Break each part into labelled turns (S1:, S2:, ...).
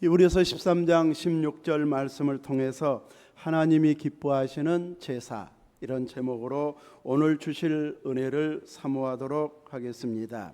S1: 히브리서 13장 16절 말씀을 통해서 하나님이 기뻐하시는 제사, 이런 제목으로 오늘 주실 은혜를 사모하도록 하겠습니다.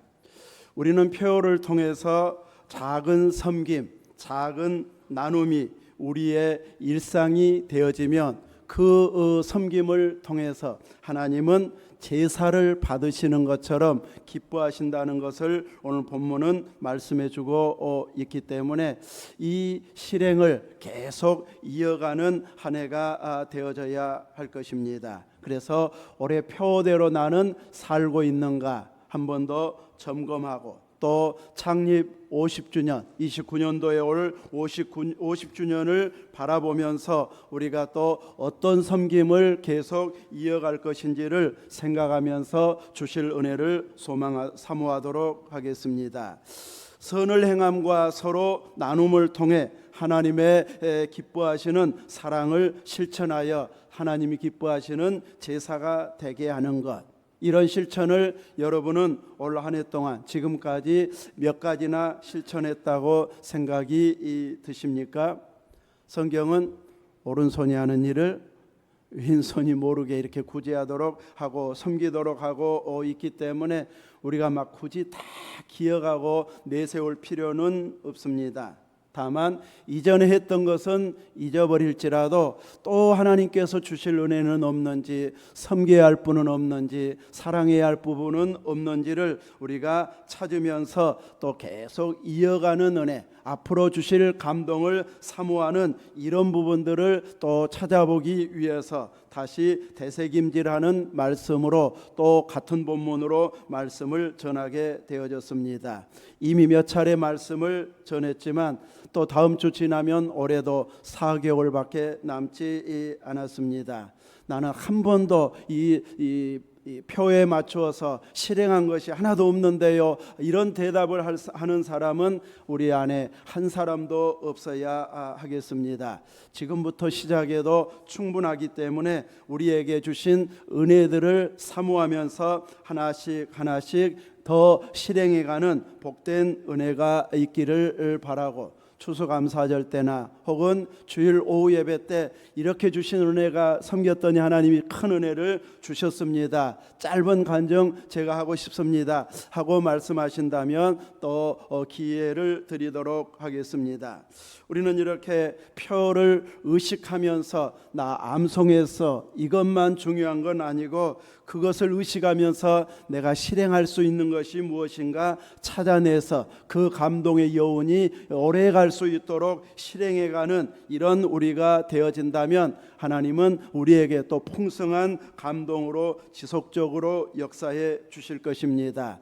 S1: 우리는 표를 통해서 작은 섬김, 작은 나눔이 우리의 일상이 되어지면 그 섬김을 통해서 하나님은 제사를 받으시는 것처럼 기뻐하신다는 것을 오늘 본문은 말씀해 주고 있기 때문에 이 실행을 계속 이어가는 한 해가 되어져야 할 것입니다. 그래서 올해 표대로 나는 살고 있는가 한 번 더 점검하고, 또 창립 50주년, 29년도에 올 50주년을 바라보면서 우리가 또 어떤 섬김을 계속 이어갈 것인지를 생각하면서 주실 은혜를 사모하도록 하겠습니다. 선을 행함과 서로 나눔을 통해 하나님의 기뻐하시는 사랑을 실천하여 하나님이 기뻐하시는 제사가 되게 하는 것, 이런 실천을 여러분은 올 한 해 동안 지금까지 몇 가지나 실천했다고 생각이 드십니까? 성경은 오른손이 하는 일을 왼손이 모르게 이렇게 구제하도록 하고 섬기도록 하고 있기 때문에 우리가 막 굳이 다 기억하고 내세울 필요는 없습니다. 다만 이전에 했던 것은 잊어버릴지라도 또 하나님께서 주실 은혜는 없는지, 섬겨야 할 분은 없는지, 사랑해야 할 부분은 없는지를 우리가 찾으면서 또 계속 이어가는 은혜, 앞으로 주실 감동을 사모하는 이런 부분들을 또 찾아보기 위해서 다시 되새김질하는 말씀으로 또 같은 본문으로 말씀을 전하게 되어졌습니다. 이미 몇 차례 말씀을 전했지만 또 다음 주 지나면 올해도 4개월밖에 남지 않았습니다. 나는 한 번도 이 표에 맞추어서 실행한 것이 하나도 없는데요, 이런 대답을 하는 사람은 우리 안에 한 사람도 없어야 하겠습니다. 지금부터 시작해도 충분하기 때문에 우리에게 주신 은혜들을 사모하면서 하나씩 더 실행해가는 복된 은혜가 있기를 바라고, 추수감사절 때나 혹은 주일 오후 예배 때 이렇게 주신 은혜가 섬겼더니 하나님이 큰 은혜를 주셨습니다, 짧은 간증 제가 하고 싶습니다 하고 말씀하신다면 또 기회를 드리도록 하겠습니다. 우리는 이렇게 표를 의식하면서 나 암송해서 이것만 중요한 건 아니고 그것을 의식하면서 내가 실행할 수 있는 것이 무엇인가 찾아내서 그 감동의 여운이 오래갈 수 있도록 실행해가는 이런 우리가 되어진다면 하나님은 우리에게 또 풍성한 감동으로 지속적으로 역사해 주실 것입니다.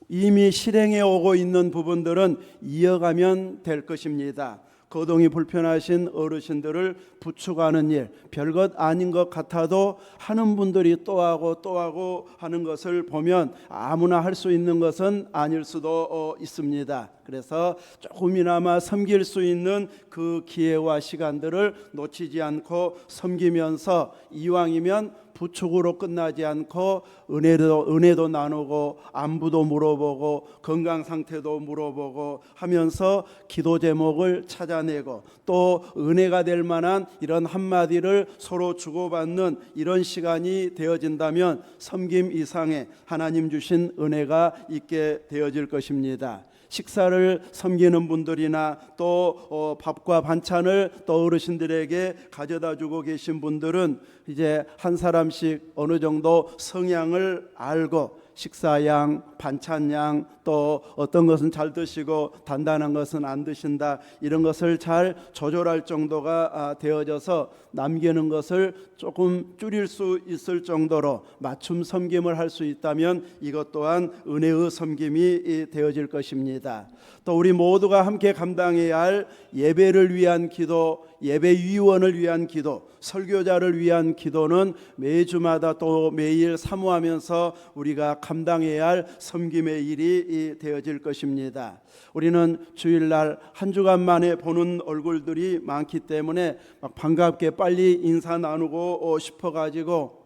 S1: 이미 실행해 오고 있는 부분들은 이어가면 될 것입니다. 거동이 불편하신 어르신들을 부축하는 일, 별것 아닌 것 같아도 하는 분들이 또 하고 하는 것을 보면 아무나 할 수 있는 것은 아닐 수도 있습니다. 그래서 조금이나마 섬길 수 있는 그 기회와 시간들을 놓치지 않고 섬기면서 이왕이면 부축으로 끝나지 않고 은혜도 나누고 안부도 물어보고 건강 상태도 물어보고 하면서 기도 제목을 찾아내고 또 은혜가 될 만한 이런 한마디를 서로 주고받는 이런 시간이 되어진다면 섬김 이상의 하나님 주신 은혜가 있게 되어질 것입니다. 식사를 섬기는 분들이나 또 밥과 반찬을 또 어르신들에게 가져다 주고 계신 분들은 이제 한 사람씩 어느 정도 성향을 알고 식사양, 반찬양, 또 어떤 것은 잘 드시고 단단한 것은 안 드신다, 이런 것을 잘 조절할 정도가 되어져서 남기는 것을 조금 줄일 수 있을 정도로 맞춤 섬김을 할 수 있다면 이것 또한 은혜의 섬김이 되어질 것입니다. 또 우리 모두가 함께 감당해야 할 예배를 위한 기도, 예배위원을 위한 기도, 설교자를 위한 기도는 매주마다 또 매일 사모하면서 우리가 감당해야 할 섬김의 일이 되어질 것입니다. 우리는 주일날 한 주간 만에 보는 얼굴들이 많기 때문에 막 반갑게 빨리 인사 나누고 싶어가지고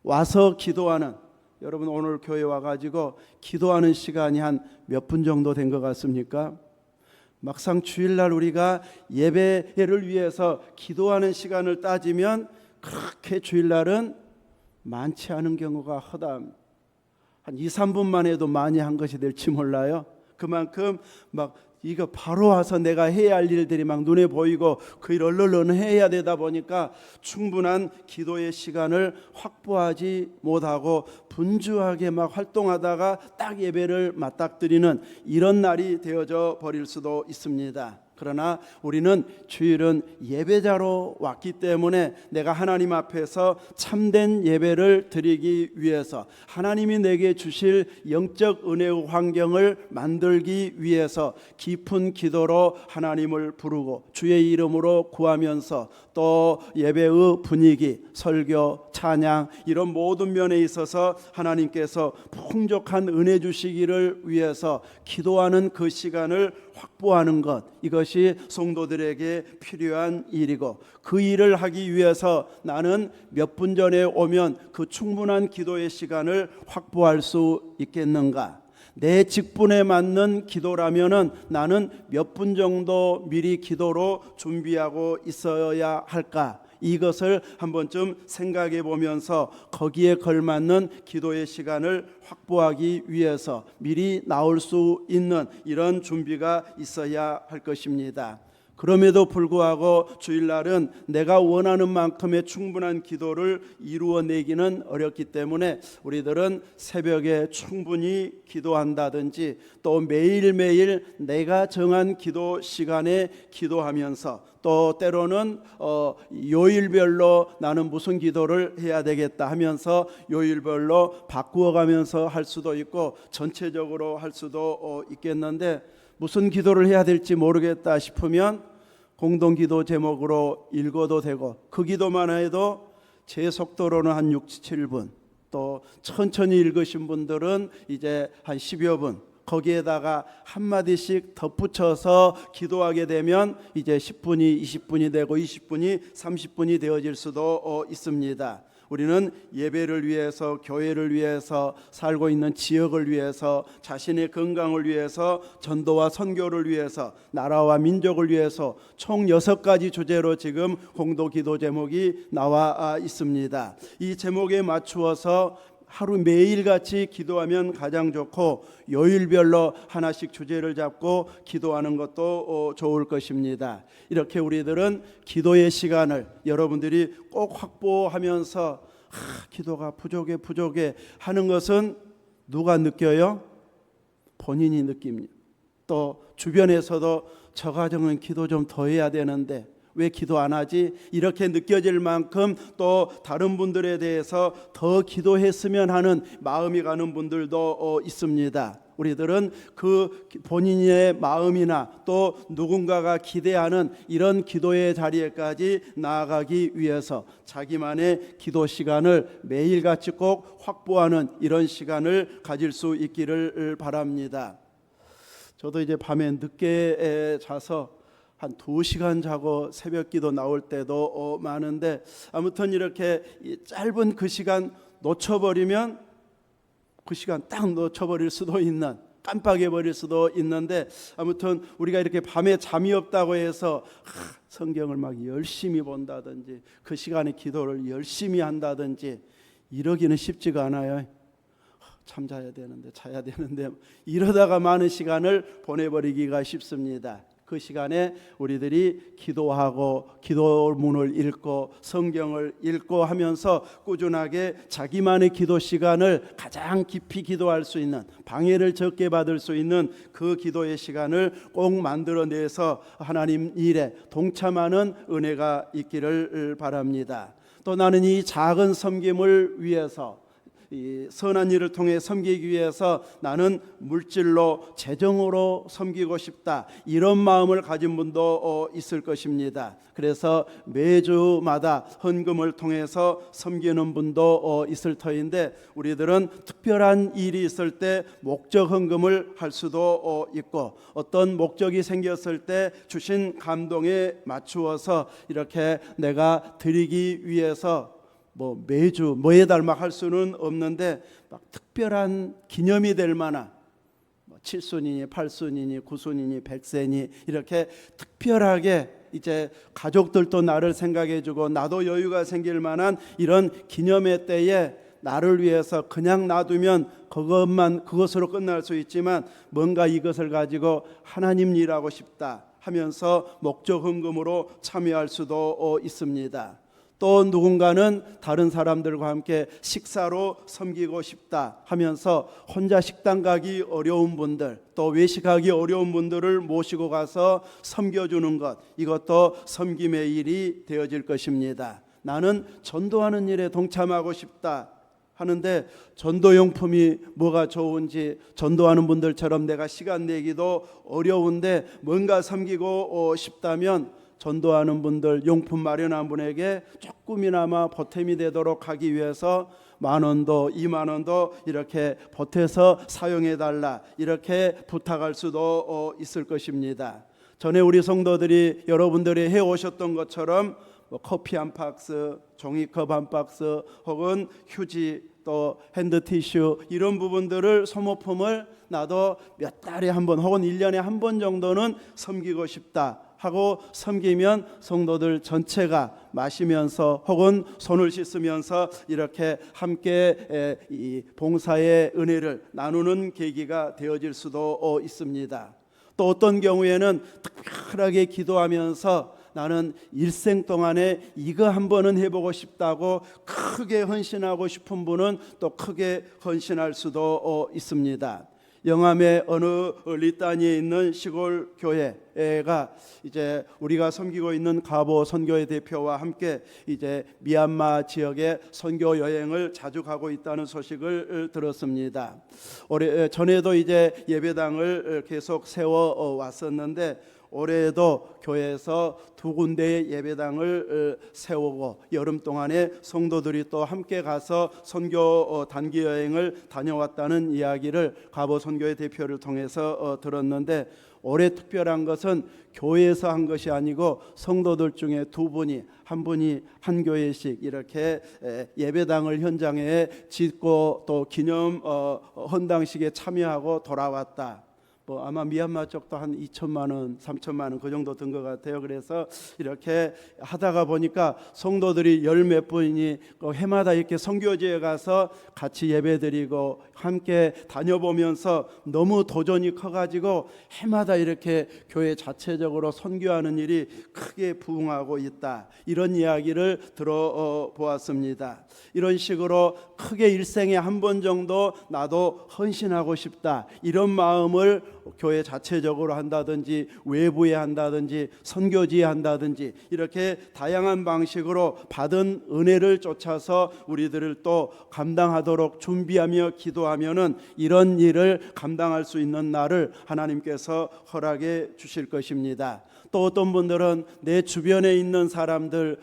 S1: 와서 기도하는, 여러분 오늘 교회 와가지고 기도하는 시간이 한 몇 분 정도 된 것 같습니까? 막상 주일날 우리가 예배를 위해서 기도하는 시간을 따지면 그렇게 주일날은 많지 않은 경우가 허다합니다. 한 2, 3분만 해도 많이 한 것이 될지 몰라요. 그만큼 막 이거 바로 와서 내가 해야 할 일들이 막 눈에 보이고 그 일 얼른 해야 되다 보니까 충분한 기도의 시간을 확보하지 못하고 분주하게 막 활동하다가 딱 예배를 맞닥뜨리는 이런 날이 되어져 버릴 수도 있습니다. 그러나 우리는 주일은 예배자로 왔기 때문에 내가 하나님 앞에서 참된 예배를 드리기 위해서, 하나님이 내게 주실 영적 은혜의 환경을 만들기 위해서 깊은 기도로 하나님을 부르고 주의 이름으로 구하면서 또 예배의 분위기, 설교, 찬양 이런 모든 면에 있어서 하나님께서 풍족한 은혜 주시기를 위해서 기도하는 그 시간을 확보하는 것, 이것이 성도들에게 필요한 일이고, 그 일을 하기 위해서 나는 몇 분 전에 오면 그 충분한 기도의 시간을 확보할 수 있겠는가? 내 직분에 맞는 기도라면은 나는 몇 분 정도 미리 기도로 준비하고 있어야 할까? 이것을 한 번쯤 생각해 보면서 거기에 걸맞는 기도의 시간을 확보하기 위해서 미리 나올 수 있는 이런 준비가 있어야 할 것입니다. 그럼에도 불구하고 주일날은 내가 원하는 만큼의 충분한 기도를 이루어내기는 어렵기 때문에 우리들은 새벽에 충분히 기도한다든지 또 매일매일 내가 정한 기도 시간에 기도하면서 또 때로는 요일별로 나는 무슨 기도를 해야 되겠다 하면서 요일별로 바꾸어가면서 할 수도 있고 전체적으로 할 수도 있겠는데, 무슨 기도를 해야 될지 모르겠다 싶으면 공동기도 제목으로 읽어도 되고, 그 기도만 해도 제 속도로는 한 6, 7분, 또 천천히 읽으신 분들은 이제 한 10여 분, 거기에다가 한마디씩 덧붙여서 기도하게 되면 이제 10분이 20분이 되고 20분이 30분이 되어질 수도 있습니다. 우리는 예배를 위해서, 교회를 위해서, 살고 있는 지역을 위해서, 자신의 건강을 위해서, 전도와 선교를 위해서, 나라와 민족을 위해서 총 6가지 주제로 지금 공동기도 제목이 나와 있습니다. 이 제목에 맞추어서 하루 매일같이 기도하면 가장 좋고, 요일별로 하나씩 주제를 잡고 기도하는 것도 좋을 것입니다. 이렇게 우리들은 기도의 시간을 여러분들이 꼭 확보하면서 기도가 부족해 하는 것은 누가 느껴요? 본인이 느낍니다. 또 주변에서도 저 가정은 기도 좀 더 해야 되는데 왜 기도 안 하지? 이렇게 느껴질 만큼 또 다른 분들에 대해서 더 기도했으면 하는 마음이 가는 분들도 있습니다. 우리들은 그 본인의 마음이나 또 누군가가 기대하는 이런 기도의 자리에까지 나아가기 위해서 자기만의 기도 시간을 매일같이 꼭 확보하는 이런 시간을 가질 수 있기를 바랍니다. 저도 이제 밤에 늦게 자서 한 2시간 자고 새벽 기도 나올 때도 많은데, 아무튼 이렇게 짧은 그 시간 놓쳐버리면 그 시간 딱 놓쳐버릴 수도 있는, 깜빡해버릴 수도 있는데, 아무튼 우리가 이렇게 밤에 잠이 없다고 해서 성경을 막 열심히 본다든지 그 시간에 기도를 열심히 한다든지 이러기는 쉽지가 않아요. 참 자야 되는데 이러다가 많은 시간을 보내버리기가 쉽습니다. 그 시간에 우리들이 기도하고 기도문을 읽고 성경을 읽고 하면서 꾸준하게 자기만의 기도 시간을 가장 깊이 기도할 수 있는, 방해를 적게 받을 수 있는 그 기도의 시간을 꼭 만들어내서 하나님 일에 동참하는 은혜가 있기를 바랍니다. 또 나는 이 작은 섬김을 위해서, 이 선한 일을 통해 섬기기 위해서 나는 물질로, 재정으로 섬기고 싶다, 이런 마음을 가진 분도 있을 것입니다. 그래서 매주마다 헌금을 통해서 섬기는 분도 있을 터인데, 우리들은 특별한 일이 있을 때 목적 헌금을 할 수도 있고, 어떤 목적이 생겼을 때 주신 감동에 맞추어서 이렇게 내가 드리기 위해서 매주 매달 막 할 수는 없는데 막 특별한 기념이 될 만한 7순이니 8순이니 9순이니 100세니 이렇게 특별하게 이제 가족들도 나를 생각해주고 나도 여유가 생길 만한 이런 기념의 때에 나를 위해서 그냥 놔두면 그것으로 끝날 수 있지만 뭔가 이것을 가지고 하나님 일하고 싶다 하면서 목적 헌금으로 참여할 수도 있습니다. 또 누군가는 다른 사람들과 함께 식사로 섬기고 싶다 하면서 혼자 식당 가기 어려운 분들, 또 외식하기 어려운 분들을 모시고 가서 섬겨주는 것, 이것도 섬김의 일이 되어질 것입니다. 나는 전도하는 일에 동참하고 싶다 하는데 전도용품이 뭐가 좋은지, 전도하는 분들처럼 내가 시간 내기도 어려운데 뭔가 섬기고 싶다면 전도하는 분들, 용품 마련한 분에게 조금이나마 보탬이 되도록 하기 위해서 10,000원도 20,000원도 이렇게 보태서 사용해달라 이렇게 부탁할 수도 있을 것입니다. 전에 우리 성도들이 여러분들이 해오셨던 것처럼 커피 한 박스, 종이컵 한 박스, 혹은 휴지, 또 핸드티슈 이런 부분들을 소모품을 나도 몇 달에 한 번 혹은 1년에 한 번 정도는 섬기고 싶다 하고 섬기면 성도들 전체가 마시면서 혹은 손을 씻으면서 이렇게 함께 이 봉사의 은혜를 나누는 계기가 되어질 수도 있습니다. 또 어떤 경우에는 특별하게 기도하면서 나는 일생 동안에 이거 한 번은 해보고 싶다고 크게 헌신하고 싶은 분은 또 크게 헌신할 수도 있습니다. 영암의 어느 리따니에 있는 시골 교회가 이제 우리가 섬기고 있는 가보 선교회 대표와 함께 이제 미얀마 지역에 선교 여행을 자주 가고 있다는 소식을 들었습니다. 올해 전에도 이제 예배당을 계속 세워 왔었는데 올해에도 교회에서 2군데의 예배당을 세우고 여름 동안에 성도들이 또 함께 가서 선교 단기 여행을 다녀왔다는 이야기를 가보 선교회 대표를 통해서 들었는데 올해 특별한 것은 교회에서 한 것이 아니고 성도들 중에 2분이 한 분이 한 교회씩 이렇게 예배당을 현장에 짓고 또 기념 헌당식에 참여하고 돌아왔다. 아마 미얀마 쪽도 한 2천만 원, 3천만 원 그 정도 든 것 같아요. 그래서 이렇게 하다가 보니까 성도들이 열 몇 분이 해마다 이렇게 선교지에 가서 같이 예배드리고 함께 다녀보면서 너무 도전이 커가지고 해마다 이렇게 교회 자체적으로 선교하는 일이 크게 부흥하고 있다. 이런 이야기를 들어보았습니다. 이런 식으로 크게 일생에 한 번 정도 나도 헌신하고 싶다. 이런 마음을 교회 자체적으로 한다든지 외부에 한다든지 선교지에 한다든지 이렇게 다양한 방식으로 받은 은혜를 쫓아서 우리들을 또 감당하도록 준비하며 기도하면은 이런 일을 감당할 수 있는 날을 하나님께서 허락해 주실 것입니다. 또 어떤 분들은 내 주변에 있는 사람들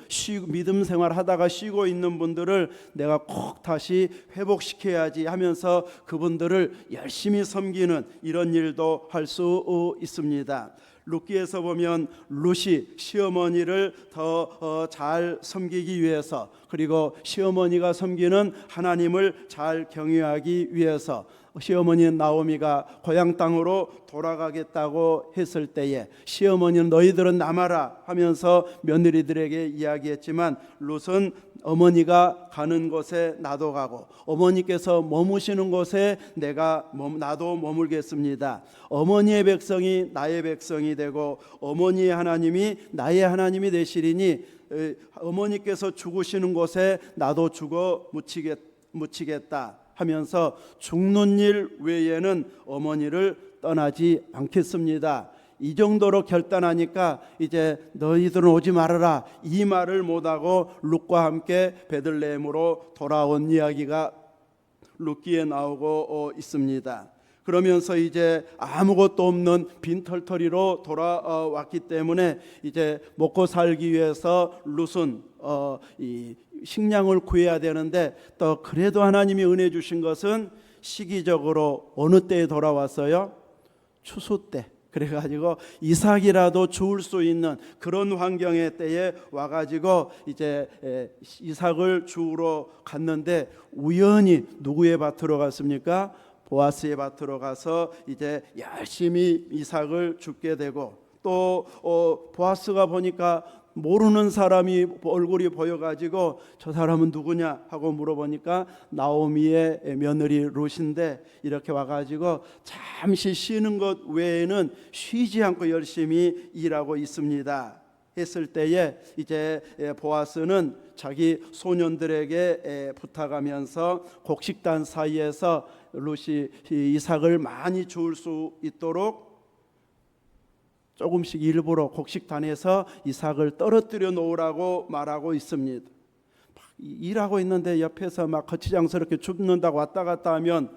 S1: 믿음 생활 하다가 쉬고 있는 분들을 내가 꼭 다시 회복시켜야지 하면서 그분들을 열심히 섬기는 이런 일도 할 수 있습니다. 룻기에서 보면 룻이 시어머니를 더 잘 섬기기 위해서 그리고 시어머니가 섬기는 하나님을 잘 경외하기 위해서 시어머니 나오미가 고향 땅으로 돌아가겠다고 했을 때에 시어머니는 너희들은 남아라 하면서 며느리들에게 이야기했지만 룻은 어머니가 가는 곳에 나도 가고 어머니께서 머무시는 곳에 나도 머물겠습니다. 어머니의 백성이 나의 백성이 되고 어머니의 하나님이 나의 하나님이 되시리니 어머니께서 죽으시는 곳에 나도 죽어 묻히겠다 하면서 죽는 일 외에는 어머니를 떠나지 않겠습니다. 이 정도로 결단하니까 이제 너희들은 오지 말아라 이 말을 못하고 룻과 함께 베들레헴으로 돌아온 이야기가 룻기에 나오고 있습니다. 그러면서 이제 아무것도 없는 빈털터리로 돌아왔기 때문에 이제 먹고 살기 위해서 룻은 이 식량을 구해야 되는데 또 그래도 하나님이 은혜 주신 것은 시기적으로 어느 때에 돌아왔어요? 추수 때. 그래가지고 이삭이라도 주울 수 있는 그런 환경의 때에 와가지고 이제 이삭을 주우러 갔는데 우연히 누구의 밭으로 갔습니까? 보아스의 밭으로 가서 이제 열심히 이삭을 줍게 되고, 또 보아스가 보니까 모르는 사람이 얼굴이 보여가지고 저 사람은 누구냐 하고 물어보니까 나오미의 며느리 룻인데, 이렇게 와가지고 잠시 쉬는 것 외에는 쉬지 않고 열심히 일하고 있습니다 했을 때에, 이제 보아스는 자기 소년들에게 부탁하면서 곡식단 사이에서 룻이 이삭을 많이 주울 수 있도록 조금씩 일부러 곡식단에서 이삭을 떨어뜨려 놓으라고 말하고 있습니다. 일하고 있는데 옆에서 막 거치장스럽게 줍는다고 왔다 갔다 하면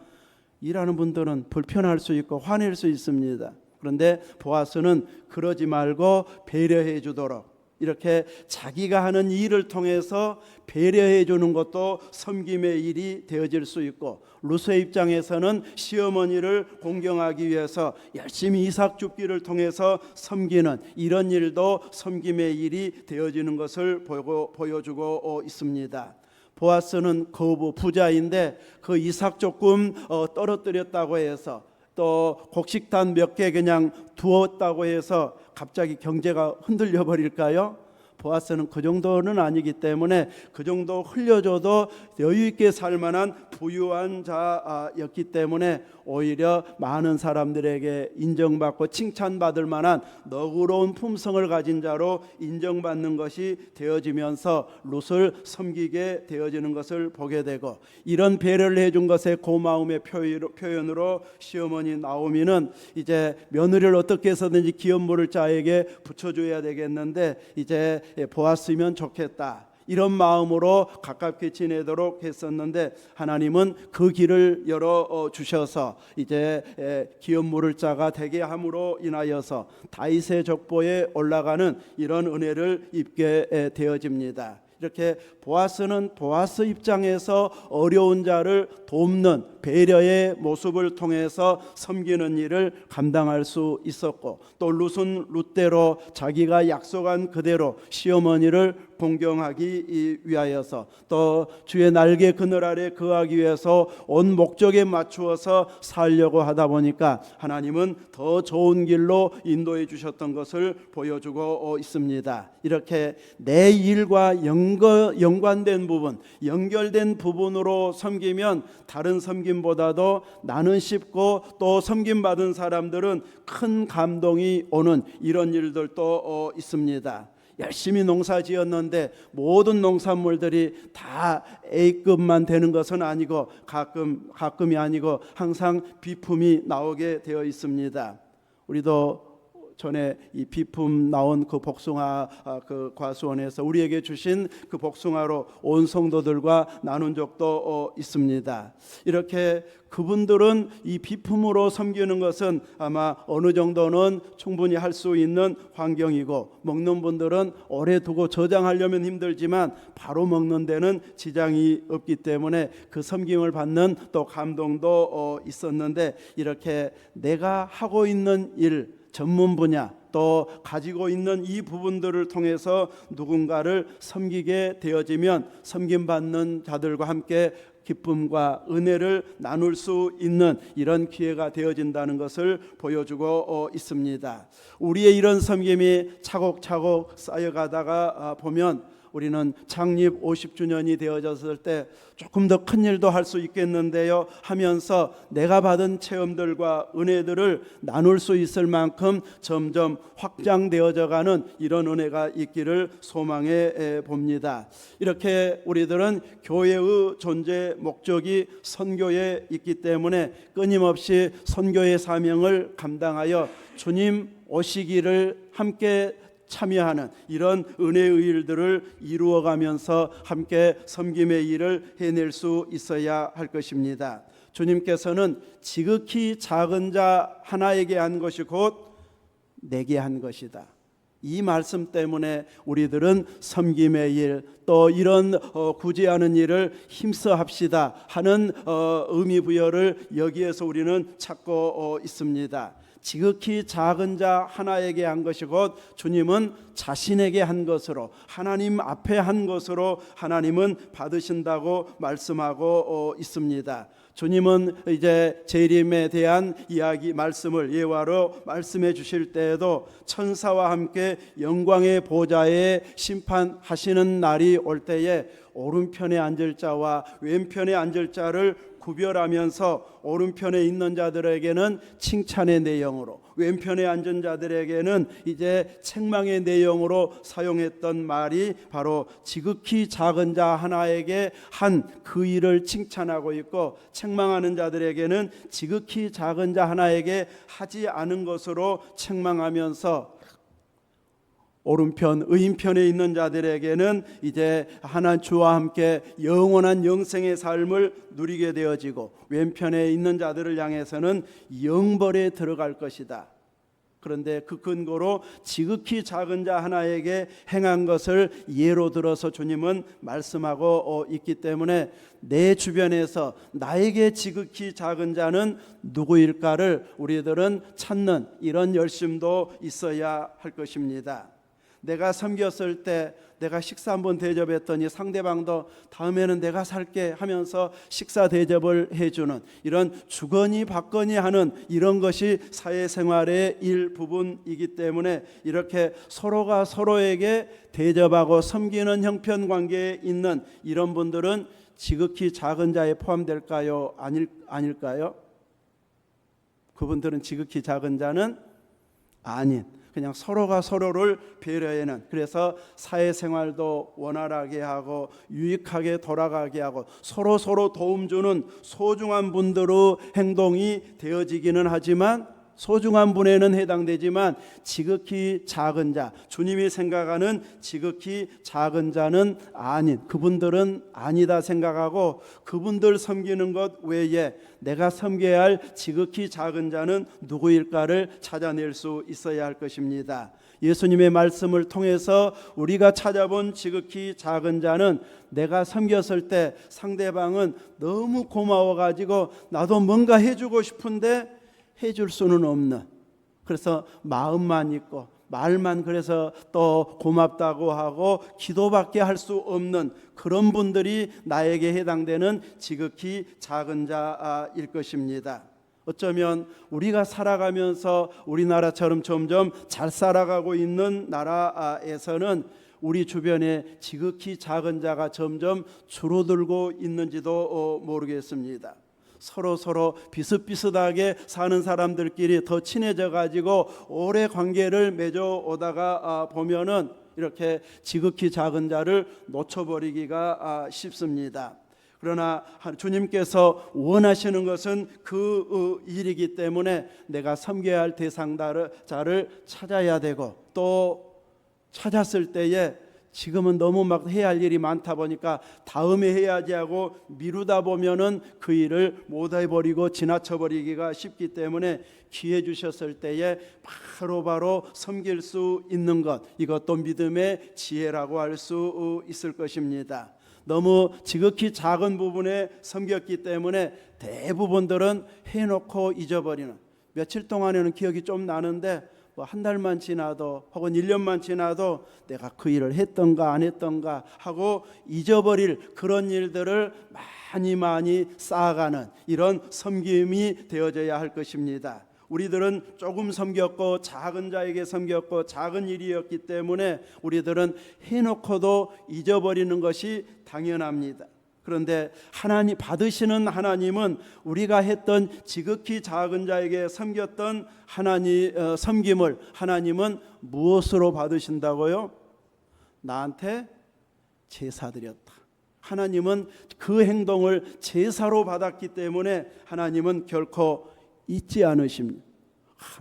S1: 일하는 분들은 불편할 수 있고 화낼 수 있습니다. 그런데 보아스는 그러지 말고 배려해 주도록, 이렇게 자기가 하는 일을 통해서 배려해 주는 것도 섬김의 일이 되어질 수 있고, 룻의 입장에서는 시어머니를 공경하기 위해서 열심히 이삭 줍기를 통해서 섬기는 이런 일도 섬김의 일이 되어지는 것을 보여주고 있습니다. 보아스는 부자인데 그 이삭 조금 떨어뜨렸다고 해서, 또 곡식단 몇 개 그냥 두었다고 해서 갑자기 경제가 흔들려 버릴까요? 보아스는 그 정도는 아니기 때문에 그 정도 흘려줘도 여유 있게 살 만한 부유한 자였기 때문에 오히려 많은 사람들에게 인정받고 칭찬받을 만한 너그러운 품성을 가진 자로 인정받는 것이 되어지면서 룻을 섬기게 되어지는 것을 보게 되고, 이런 배려를 해준 것의 고마움의 표현으로 시어머니 나오미는 이제 며느리를 어떻게 해서든지 기업물을 자에게 붙여줘야 되겠는데, 이제 보았으면 좋겠다 이런 마음으로 가깝게 지내도록 했었는데, 하나님은 그 길을 열어 주셔서 이제 기업 물을 자가 되게 함으로 인하여서 다윗의 족보에 올라가는 이런 은혜를 입게 되어집니다. 이렇게 보아스는 보아스 입장에서 어려운 자를 돕는 배려의 모습을 통해서 섬기는 일을 감당할 수 있었고, 또 룻은 룻대로 자기가 약속한 그대로 시어머니를 공경하기 위하여서, 또 주의 날개 그늘 아래 거하기 위해서 온 목적에 맞추어서 살려고 하다 보니까 하나님은 더 좋은 길로 인도해 주셨던 것을 보여주고 있습니다. 이렇게 내 일과 연관된 부분, 연결된 부분으로 섬기면 다른 섬김보다도 나는 쉽고 또 섬김받은 사람들은 큰 감동이 오는 이런 일들도 있습니다. 열심히 농사 지었는데 모든 농산물들이 다 A급만 되는 것은 아니고 가끔이 아니고 항상 비품이 나오게 되어 있습니다. 우리도 전에 이 비품 나온 그 복숭아 그 과수원에서 우리에게 주신 그 복숭아로 온 성도들과 나눈 적도 있습니다. 이렇게 그분들은 이 비품으로 섬기는 것은 아마 어느 정도는 충분히 할 수 있는 환경이고, 먹는 분들은 오래 두고 저장하려면 힘들지만 바로 먹는 데는 지장이 없기 때문에 그 섬김을 받는 또 감동도 있었는데, 이렇게 내가 하고 있는 일, 전문 분야, 또 가지고 있는 이 부분들을 통해서 누군가를 섬기게 되어지면 섬김받는 자들과 함께 기쁨과 은혜를 나눌 수 있는 이런 기회가 되어진다는 것을 보여주고 있습니다. 우리의 이런 섬김이 차곡차곡 쌓여가다가 보면 우리는 창립 50주년이 되어졌을 때 조금 더 큰 일도 할 수 있겠는데요 하면서 내가 받은 체험들과 은혜들을 나눌 수 있을 만큼 점점 확장되어져 가는 이런 은혜가 있기를 소망해 봅니다. 이렇게 우리들은 교회의 존재 목적이 선교에 있기 때문에 끊임없이 선교의 사명을 감당하여 주님 오시기를 함께 참여하는 이런 은혜의 일들을 이루어가면서 함께 섬김의 일을 해낼 수 있어야 할 것입니다. 주님께서는 지극히 작은 자 하나에게 한 것이 곧 내게 한 것이다. 이 말씀 때문에 우리들은 섬김의 일, 또 이런 구제하는 일을 힘써 합시다 하는 의미 부여를 여기에서 우리는 찾고 있습니다. 지극히 작은 자 하나에게 한 것이 곧 주님은 자신에게 한 것으로, 하나님 앞에 한 것으로 하나님은 받으신다고 말씀하고 있습니다. 주님은 이제 재림에 대한 이야기 말씀을 예화로 말씀해 주실 때에도 천사와 함께 영광의 보좌에 심판하시는 날이 올 때에 오른편에 앉을 자와 왼편에 앉을 자를 구별하면서 오른편에 있는 자들에게는 칭찬의 내용으로, 왼편에 앉은 자들에게는 이제 책망의 내용으로 사용했던 말이 바로 지극히 작은 자 하나에게 한 그 일을 칭찬하고 있고, 책망하는 자들에게는 지극히 작은 자 하나에게 하지 않은 것으로 책망하면서 오른편 의인편에 있는 자들에게는 이제 하나님 주와 함께 영원한 영생의 삶을 누리게 되어지고, 왼편에 있는 자들을 향해서는 영벌에 들어갈 것이다. 그런데 그 근거로 지극히 작은 자 하나에게 행한 것을 예로 들어서 주님은 말씀하고 있기 때문에 내 주변에서 나에게 지극히 작은 자는 누구일까를 우리들은 찾는 이런 열심도 있어야 할 것입니다. 내가 섬겼을 때 내가 식사 한번 대접했더니 상대방도 다음에는 내가 살게 하면서 식사 대접을 해주는, 이런 주거니 받거니 하는 이런 것이 사회생활의 일부분이기 때문에 이렇게 서로가 서로에게 대접하고 섬기는 형편관계에 있는 이런 분들은 지극히 작은 자에 포함될까요? 아닐까요? 그분들은 지극히 작은 자는 아닌, 그냥 서로가 서로를 배려하는, 그래서 사회생활도 원활하게 하고 유익하게 돌아가게 하고 서로 도움 주는 소중한 분들의 행동이 되어지기는 하지만, 소중한 분에는 해당되지만 지극히 작은 자, 주님이 생각하는 지극히 작은 자는 아닌, 그분들은 아니다 생각하고 그분들 섬기는 것 외에 내가 섬겨야 할 지극히 작은 자는 누구일까를 찾아낼 수 있어야 할 것입니다. 예수님의 말씀을 통해서 우리가 찾아본 지극히 작은 자는 내가 섬겼을 때 상대방은 너무 고마워가지고 나도 뭔가 해주고 싶은데 해줄 수는 없는, 그래서 마음만 있고 말만 그래서 또 고맙다고 하고 기도밖에 할 수 없는 그런 분들이 나에게 해당되는 지극히 작은 자일 것입니다. 어쩌면 우리가 살아가면서 우리나라처럼 점점 잘 살아가고 있는 나라에서는 우리 주변에 지극히 작은 자가 점점 줄어들고 있는지도 모르겠습니다. 서로 비슷비슷하게 사는 사람들끼리 더 친해져 가지고 오래 관계를 맺어 오다가 보면은 이렇게 지극히 작은 자를 놓쳐버리기가 쉽습니다. 그러나 주님께서 원하시는 것은 그 일이기 때문에 내가 섬겨야 할 대상자를 찾아야 되고, 또 찾았을 때에 지금은 너무 막 해야 할 일이 많다 보니까 다음에 해야지 하고 미루다 보면은 그 일을 못 해버리고 지나쳐버리기가 쉽기 때문에 기회 주셨을 때에 바로 섬길 수 있는 것, 이것도 믿음의 지혜라고 할 수 있을 것입니다. 너무 지극히 작은 부분에 섬겼기 때문에 대부분들은 해놓고 잊어버리는, 며칠 동안에는 기억이 좀 나는데 뭐 한 달만 지나도 혹은 1년만 지나도 내가 그 일을 했던가 안 했던가 하고 잊어버릴 그런 일들을 많이 쌓아가는 이런 섬김이 되어져야 할 것입니다. 우리들은 조금 섬겼고 작은 자에게 섬겼고 작은 일이었기 때문에 우리들은 해놓고도 잊어버리는 것이 당연합니다. 그런데 하나님 받으시는 하나님은 우리가 했던 지극히 작은 자에게 섬겼던 섬김을 하나님은 무엇으로 받으신다고요? 나한테 제사 드렸다. 하나님은 그 행동을 제사로 받았기 때문에 하나님은 결코 잊지 않으십니다.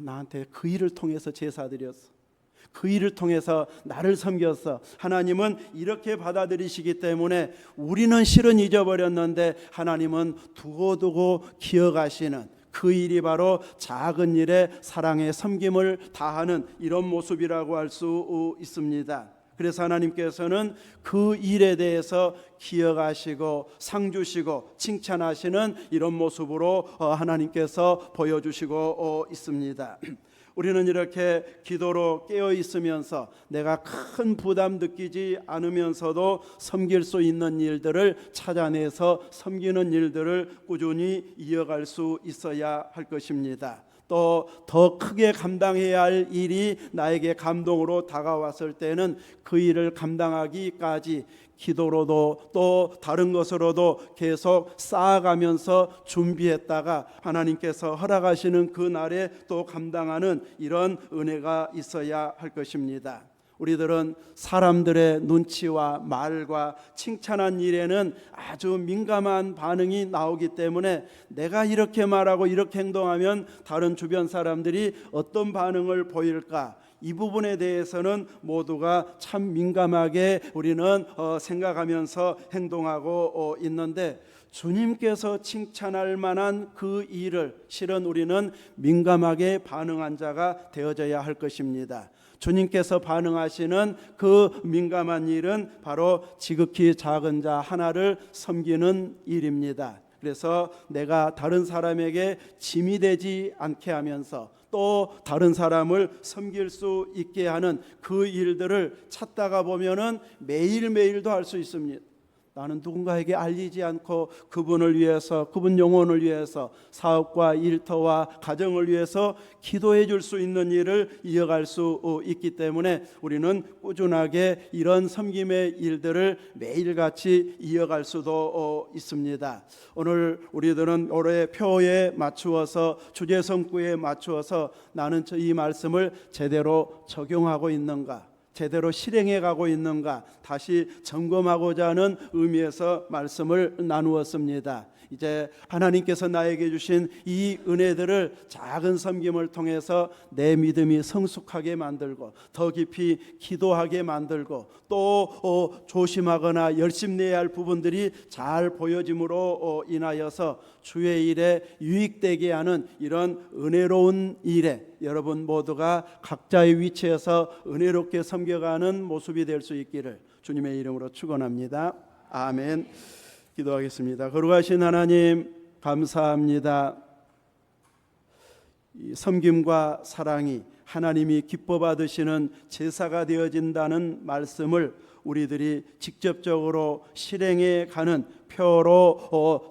S1: 나한테 그 일을 통해서 제사 드렸어. 그 일을 통해서 나를 섬겼어. 하나님은 이렇게 받아들이시기 때문에 우리는 실은 잊어버렸는데 하나님은 두고두고 기억하시는 그 일이 바로 작은 일에 사랑의 섬김을 다하는 이런 모습이라고 할 수 있습니다. 그래서 하나님께서는 그 일에 대해서 기억하시고 상 주시고 칭찬하시는 이런 모습으로 하나님께서 보여주시고 있습니다. 우리는 이렇게 기도로 깨어 있으면서 내가 큰 부담 느끼지 않으면서도 섬길 수 있는 일들을 찾아내서 섬기는 일들을 꾸준히 이어갈 수 있어야 할 것입니다. 또 더 크게 감당해야 할 일이 나에게 감동으로 다가왔을 때는 그 일을 감당하기까지 기도로도 또 다른 것으로도 계속 쌓아가면서 준비했다가 하나님께서 허락하시는 그 날에 또 감당하는 이런 은혜가 있어야 할 것입니다. 우리들은 사람들의 눈치와 말과 칭찬한 일에는 아주 민감한 반응이 나오기 때문에 내가 이렇게 말하고 이렇게 행동하면 다른 주변 사람들이 어떤 반응을 보일까, 이 부분에 대해서는 모두가 참 민감하게 우리는 생각하면서 행동하고 있는데, 주님께서 칭찬할 만한 그 일을 실은 우리는 민감하게 반응한 자가 되어져야 할 것입니다. 주님께서 반응하시는 그 민감한 일은 바로 지극히 작은 자 하나를 섬기는 일입니다. 그래서 내가 다른 사람에게 짐이 되지 않게 하면서 또 다른 사람을 섬길 수 있게 하는 그 일들을 찾다가 보면은 매일매일도 할 수 있습니다. 나는 누군가에게 알리지 않고 그분을 위해서, 그분 영혼을 위해서, 사업과 일터와 가정을 위해서 기도해 줄 수 있는 일을 이어갈 수 있기 때문에 우리는 꾸준하게 이런 섬김의 일들을 매일같이 이어갈 수도 있습니다. 오늘 우리들은 올해 표에 맞추어서, 주제 성구에 맞추어서 나는 이 말씀을 제대로 적용하고 있는가, 제대로 실행해 가고 있는가 다시 점검하고자 하는 의미에서 말씀을 나누었습니다. 이제 하나님께서 나에게 주신 이 은혜들을 작은 섬김을 통해서 내 믿음이 성숙하게 만들고 더 깊이 기도하게 만들고 또 조심하거나 열심내야 할 부분들이 잘 보여짐으로 인하여서 주의 일에 유익되게 하는 이런 은혜로운 일에 여러분 모두가 각자의 위치에서 은혜롭게 섬겨가는 모습이 될 수 있기를 주님의 이름으로 축원합니다. 아멘. 기도하겠습니다. 거룩하신 하나님, 감사합니다. 이 섬김과 사랑이 하나님이 기뻐 받으시는 제사가 되어진다는 말씀을 우리들이 직접적으로 실행해 가는 표로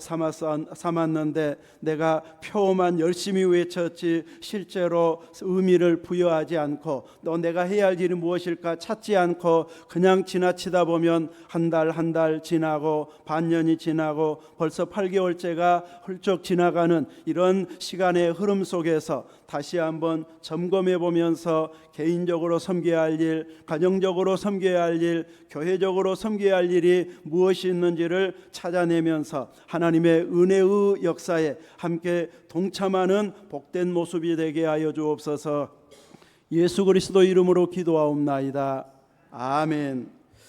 S1: 삼았는데, 내가 표만 열심히 외쳤지 실제로 의미를 부여하지 않고 또 내가 해야 할 일이 무엇일까 찾지 않고 그냥 지나치다 보면 한 달 지나고 반년이 지나고 벌써 8개월째가 훌쩍 지나가는 이런 시간의 흐름 속에서 다시 한번 점검해 보면서 개인적으로 섬겨야 할 일, 가정적으로 섬겨야 할 일, 교회적으로 섬겨야 할 일이 무엇이 있는지를 찾아내면서 하나님의 은혜의 역사에 함께 동참하는 복된 모습이 되게 하여 주옵소서. 예수 그리스도 이름으로 기도하옵나이다. 아멘.